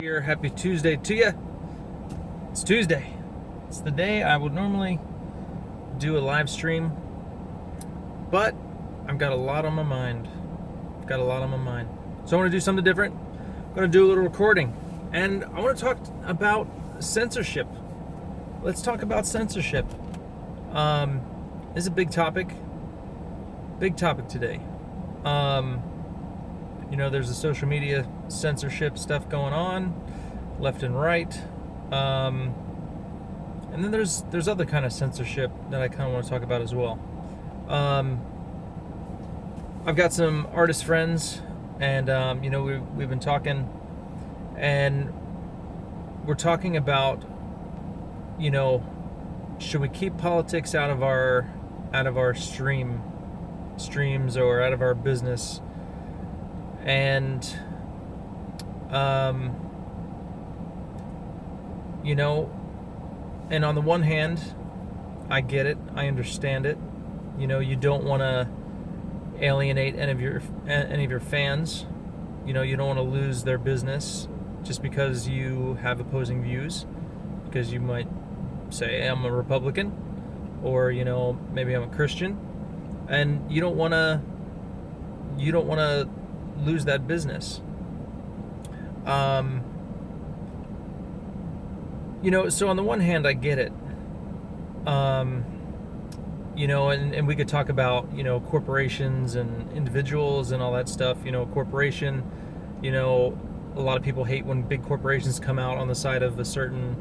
Here, happy Tuesday to you. It's Tuesday. It's the day I would normally do a live stream, but I've got a lot on my mind. So I want to do something different. I'm going to do a little recording, and I want to talk about censorship. Let's talk about censorship. This is a big topic. Big topic today. There's the social media censorship stuff going on, left and right. And then there's other kind of censorship that I kind of want to talk about as well. I've got some artist friends, and we've been talking, and we're talking about, should we keep politics out of our streams or out of our business? And and on the one hand, I get it, I understand it. You don't want to alienate any of your fans. You don't want to lose their business just because you have opposing views, because you might say I'm a Republican, or maybe I'm a Christian, and you don't want to lose that business. So on the one hand, I get it. And we could talk about, corporations and individuals and all that stuff. Corporation, a lot of people hate when big corporations come out on the side of a certain,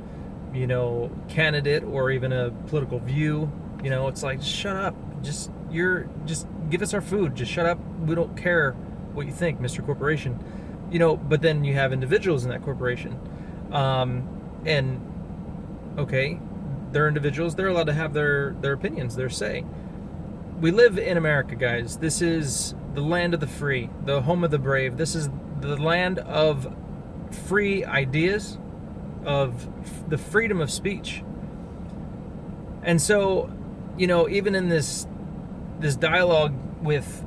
candidate or even a political view. It's like, shut up. Just give us our food. Just shut up. We don't care what you think, Mr. Corporation. But then you have individuals in that corporation. And okay, they're individuals, they're allowed to have their opinions, their say. We live in America, guys. This is the land of the free, the home of the brave. This is the land of free ideas, of the freedom of speech. And so, even in this dialogue with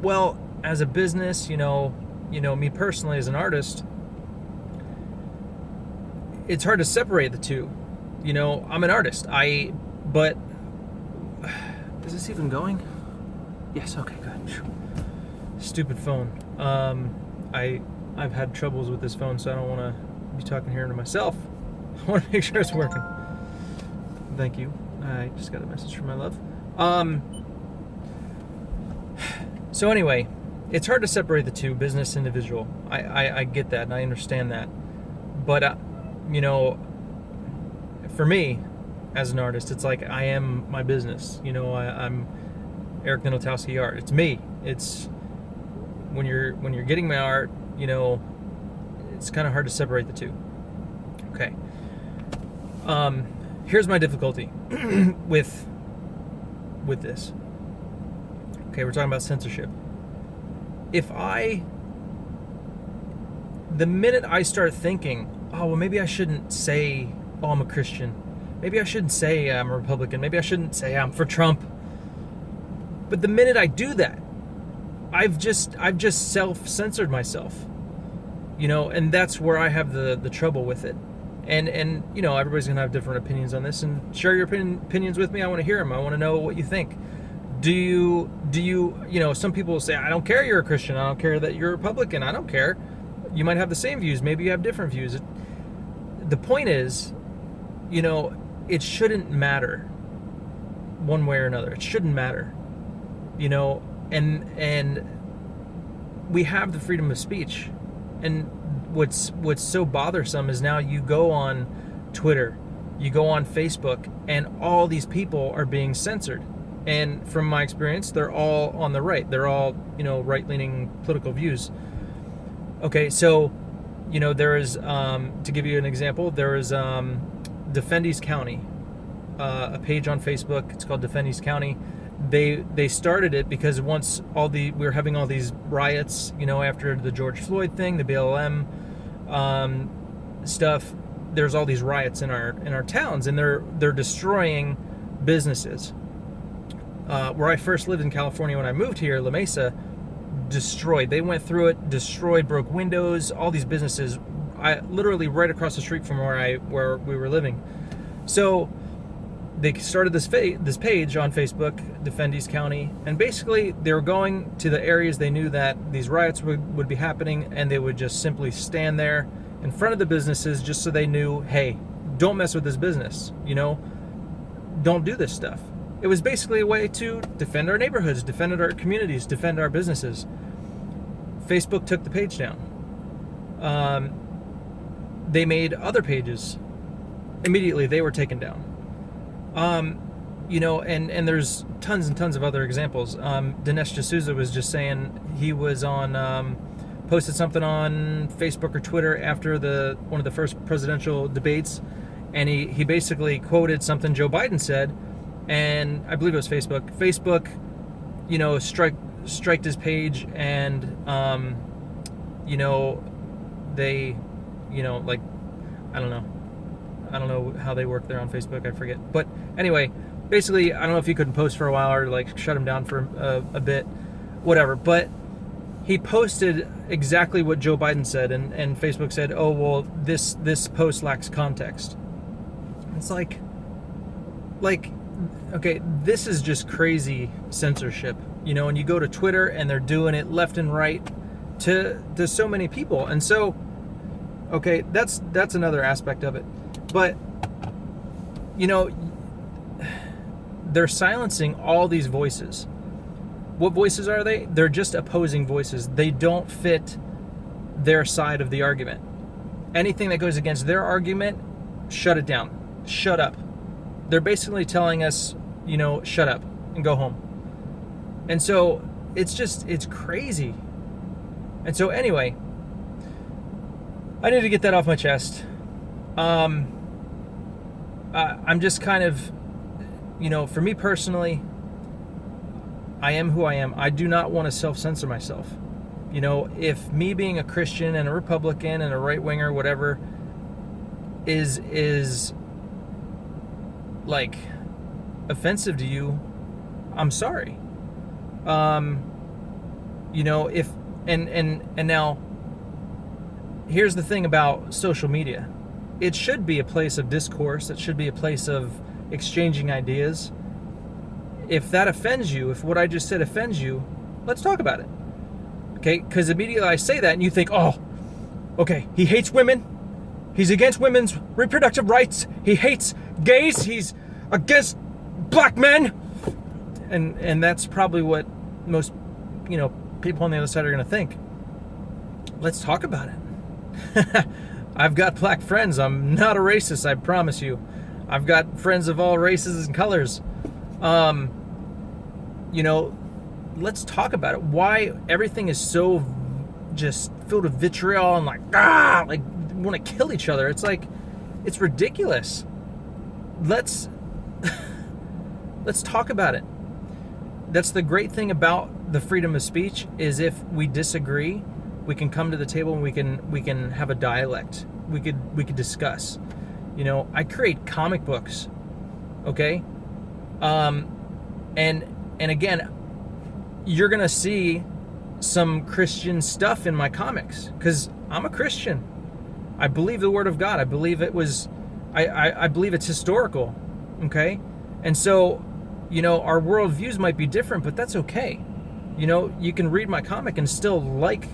well, as a business, me personally as an artist, it's hard to separate the two. I'm an artist. But is this even going? Yes, okay, good. Stupid phone. I've had troubles with this phone, so I don't want to be talking here to myself. I want to make sure it's working. Thank you. I just got a message from my love. So anyway, it's hard to separate the two, business, individual. I get that, and I understand that. But, for me, as an artist, it's like I am my business. I'm Eric Nilotowski Art. It's me. It's when you're getting my art, it's kind of hard to separate the two. Okay. Here's my difficulty with this. Okay, we're talking about censorship. The minute I start thinking, oh, well, maybe I shouldn't say, oh, I'm a Christian. Maybe I shouldn't say I'm a Republican. Maybe I shouldn't say I'm for Trump. But the minute I do that, I've just self-censored myself. And that's where I have the trouble with it. And everybody's going to have different opinions on this, and share your opinions with me. I want to hear them. I want to know what you think. Do you some people will say, I don't care you're a Christian. I don't care that you're a Republican. I don't care. You might have the same views. Maybe you have different views. The point is, it shouldn't matter one way or another. It shouldn't matter. And we have the freedom of speech. And what's so bothersome is now you go on Twitter, you go on Facebook, and all these people are being censored. And from my experience, they're all on the right. They're all, right-leaning political views. Okay, so, there is, to give you an example, there is Defend East County, a page on Facebook. It's called Defend East County. They started it because once we were having all these riots, after the George Floyd thing, the BLM stuff, there's all these riots in our towns, and they're destroying businesses. Where I first lived in California when I moved here, La Mesa, destroyed. They went through it, destroyed, broke windows, all these businesses. I literally right across the street from where we were living. So they started this page on Facebook, Defend East County, and basically they were going to the areas they knew that these riots would be happening, and they would just simply stand there in front of the businesses just so they knew, hey, don't mess with this business, don't do this stuff. It was basically a way to defend our neighborhoods, defend our communities, defend our businesses. Facebook took the page down. They made other pages. Immediately, they were taken down. And there's tons and tons of other examples. Dinesh D'Souza was just saying he was posted something on Facebook or Twitter after one of the first presidential debates, and he basically quoted something Joe Biden said, and I believe it was Facebook. Facebook, striked his page, and they, I don't know how they work there on Facebook. I forget. But anyway, basically, I don't know if he couldn't post for a while or shut him down for a bit, whatever. But he posted exactly what Joe Biden said, and Facebook said, "Oh well, this post lacks context." It's like, okay, this is just crazy censorship, and you go to Twitter and they're doing it left and right to so many people. And so, okay, that's another aspect of it. But, they're silencing all these voices. What voices are they? They're just opposing voices. They don't fit their side of the argument. Anything that goes against their argument, shut it down. Shut up. They're basically telling us, shut up and go home. And so it's crazy. And so anyway, I need to get that off my chest. I'm just kind of, for me personally, I am who I am. I do not want to self-censor myself. If me being a Christian and a Republican and a right-winger, whatever, is offensive to you, I'm sorry. If and now here's the thing about social media. It should be a place of discourse. It should be a place of exchanging ideas. If that offends you, if what I just said offends you, let's talk about it. Okay? Because immediately I say that and you think, oh, okay, he hates women. He's against women's reproductive rights. He hates gays. He's against black men. And that's probably what most, people on the other side are going to think. Let's talk about it. I've got black friends. I'm not a racist, I promise you. I've got friends of all races and colors. Let's talk about it. Why everything is so just filled with vitriol and want to kill each other. It's it's ridiculous. Let's talk about it. That's the great thing about the freedom of speech, is if we disagree, we can come to the table and we can have a dialect. We could discuss. I create comic books, okay? And again, you're gonna see some Christian stuff in my comics because I'm a Christian. I believe the Word of God. I believe it was. I believe it's historical, okay? And so, our worldviews might be different, but that's okay. You can read my comic and still like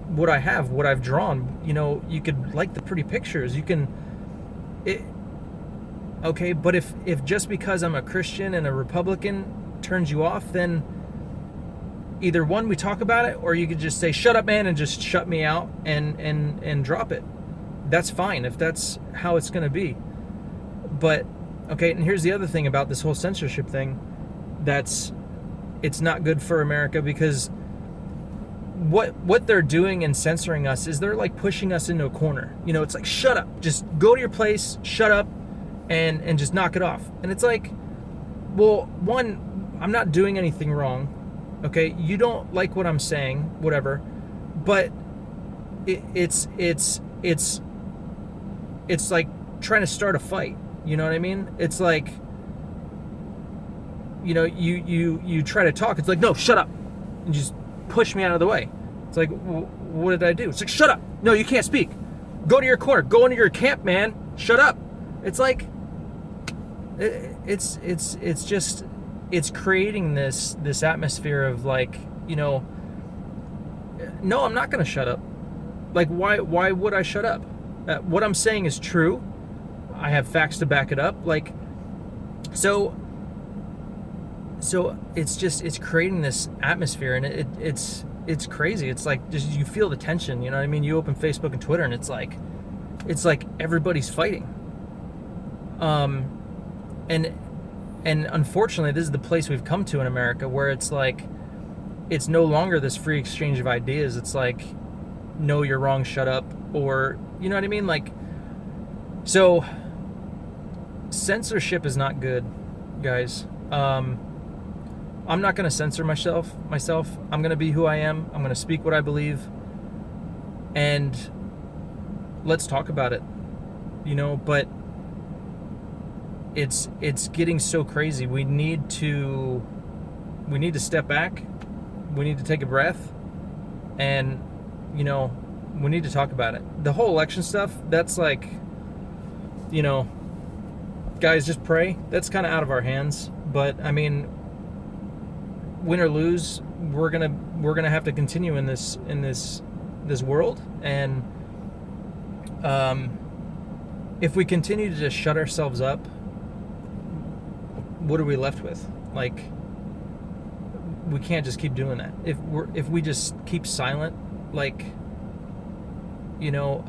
what I have, what I've drawn. You could like the pretty pictures. You can. Okay, but if just because I'm a Christian and a Republican turns you off, then either one, we talk about it, or you could just say, shut up, man, and just shut me out and drop it. That's fine if that's how it's going to be. But, okay, and here's the other thing about this whole censorship thing. It's not good for America, because what they're doing in censoring us is they're pushing us into a corner. It's shut up. Just go to your place, shut up, and just knock it off. And it's well, one, I'm not doing anything wrong. Okay, you don't like what I'm saying, whatever, but it's like trying to start a fight. You know what I mean? It's you try to talk. It's no, shut up, and just push me out of the way. It's like, what did I do? It's like, shut up. No, you can't speak. Go to your corner. Go into your camp, man. Shut up. It's like, it's just, it's creating this atmosphere of like, you know, no, I'm not going to shut up. Like, why would I shut up? What I'm saying is true. I have facts to back it up. Like, so it's creating this atmosphere, and it's crazy. It's like, just, you feel the tension, you know what I mean? You open Facebook and Twitter, and it's like everybody's fighting. And unfortunately, this is the place we've come to in America, where it's like, it's no longer this free exchange of ideas. It's like, no, you're wrong, shut up, or, you know what I mean? Like, so censorship is not good, guys. I'm not going to censor myself. I'm going to be who I am. I'm going to speak what I believe, and let's talk about it, you know. But it's getting so crazy. We need to step back. We need to take a breath, and, you know, we need to talk about it. The whole election stuff, that's like, you know, guys, just pray. That's kind of out of our hands. But I mean, win or lose, we're gonna have to continue in this world. And if we continue to just shut ourselves up, what are we left with? Like, we can't just keep doing that. If we just keep silent, like, you know,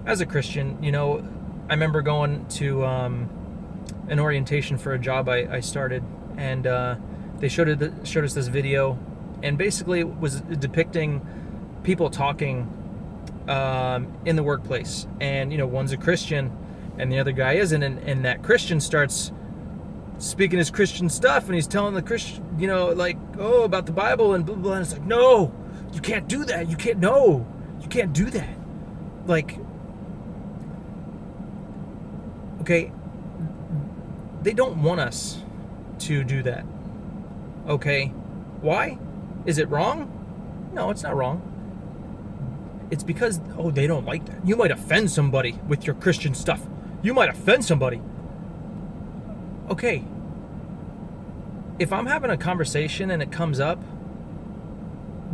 as a Christian, you know, I remember going to an orientation for a job I started, and they showed us this video, and basically it was depicting people talking in the workplace, and, you know, one's a Christian and the other guy isn't, and that Christian starts speaking his Christian stuff, and he's telling the Christian, you know, like, oh, about the Bible and blah, blah, blah. And it's like, no, you can't do that. You can't do that. Like, okay, they don't want us to do that. Okay, why? Is it wrong? No, it's not wrong. It's because, oh, they don't like that. You might offend somebody with your Christian stuff. You might offend somebody. Okay, if I'm having a conversation and it comes up,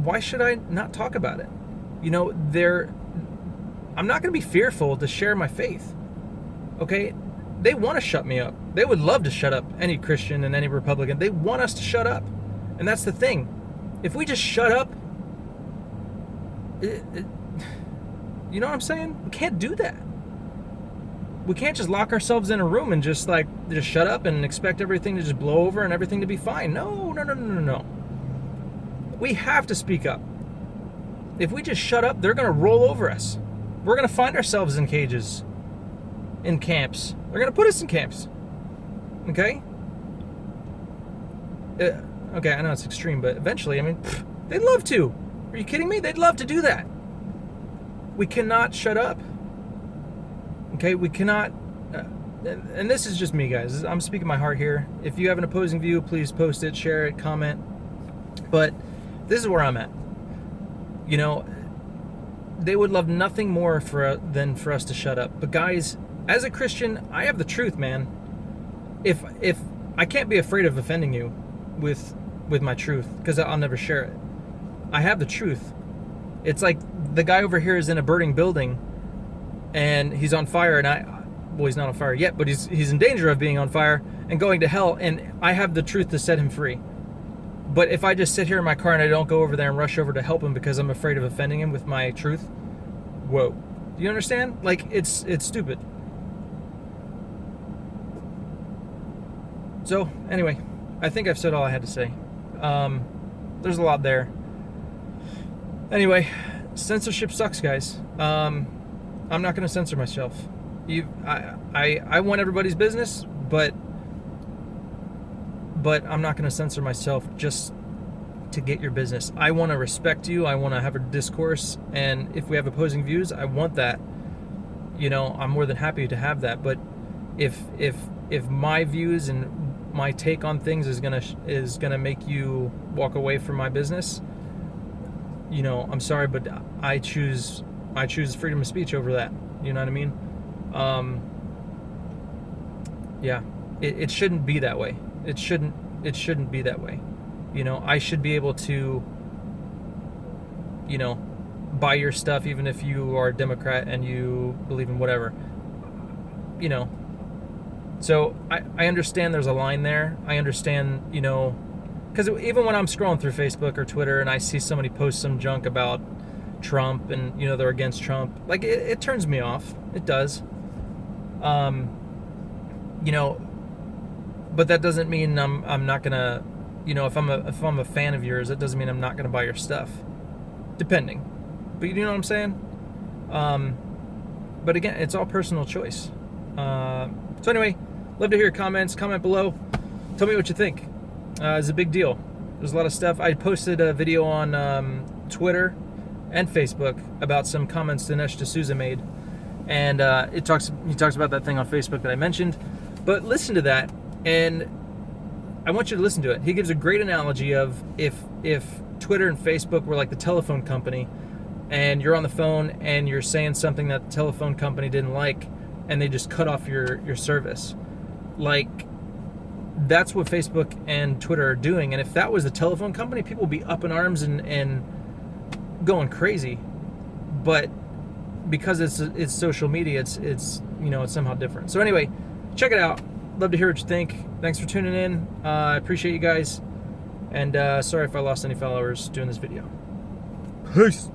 why should I not talk about it? You know, I'm not going to be fearful to share my faith. Okay, they want to shut me up. They would love to shut up any Christian and any Republican. They want us to shut up. And that's the thing. If we just shut up, you know what I'm saying? We can't do that. We can't just lock ourselves in a room and just shut up and expect everything to just blow over and everything to be fine. No. We have to speak up. If we just shut up, they're going to roll over us. We're going to find ourselves in cages, in camps. They're going to put us in camps. Okay? Okay, I know it's extreme, but eventually, I mean, they'd love to. Are you kidding me? They'd love to do that. We cannot shut up. Okay, we cannot, and this is just me, guys. I'm speaking my heart here. If you have an opposing view, please post it, share it, comment. But this is where I'm at. You know, they would love nothing more than for us to shut up. But guys, as a Christian, I have the truth, man. If I can't be afraid of offending you with my truth, because I'll never share it. I have the truth. It's like the guy over here is in a burning building, and he's on fire, and he's not on fire yet, but he's in danger of being on fire and going to hell, and I have the truth to set him free. But if I just sit here in my car and I don't go over there and rush over to help him because I'm afraid of offending him with my truth, whoa. Do you understand? Like, it's stupid. So, anyway, I think I've said all I had to say. There's a lot there. Anyway, censorship sucks, guys. I'm not going to censor myself. I want everybody's business, but I'm not going to censor myself just to get your business. I want to respect you. I want to have a discourse, and if we have opposing views, I want that. You know, I'm more than happy to have that. But if my views and my take on things is gonna make you walk away from my business, you know, I'm sorry, but I choose freedom of speech over that. You know what I mean? Yeah, it shouldn't be that way. It shouldn't be that way. You know, I should be able to, you know, buy your stuff even if you are a Democrat and you believe in whatever. You know, so I understand there's a line there. I understand, you know, because even when I'm scrolling through Facebook or Twitter and I see somebody post some junk about Trump and, you know, they're against Trump, like it turns me off. It does. You know, but that doesn't mean I'm not gonna, you know, if I'm a fan of yours, that doesn't mean I'm not gonna buy your stuff. Depending. But you know what I'm saying? But again, it's all personal choice. So anyway, love to hear your comments. Comment below. Tell me what you think. It's a big deal. There's a lot of stuff. I posted a video on Twitter and Facebook about some comments Dinesh D'Souza made, and he talks about that thing on Facebook that I mentioned. But listen to that, and I want you to listen to it. He gives a great analogy of if Twitter and Facebook were like the telephone company, and you're on the phone and you're saying something that the telephone company didn't like, and they just cut off your service. Like, that's what Facebook and Twitter are doing. And if that was the telephone company, people would be up in arms and going crazy. But because it's social media, it's you know, it's somehow different. So anyway, check it out. Love to hear what you think. Thanks for tuning in. I appreciate you guys. And sorry if I lost any followers doing this video. Peace.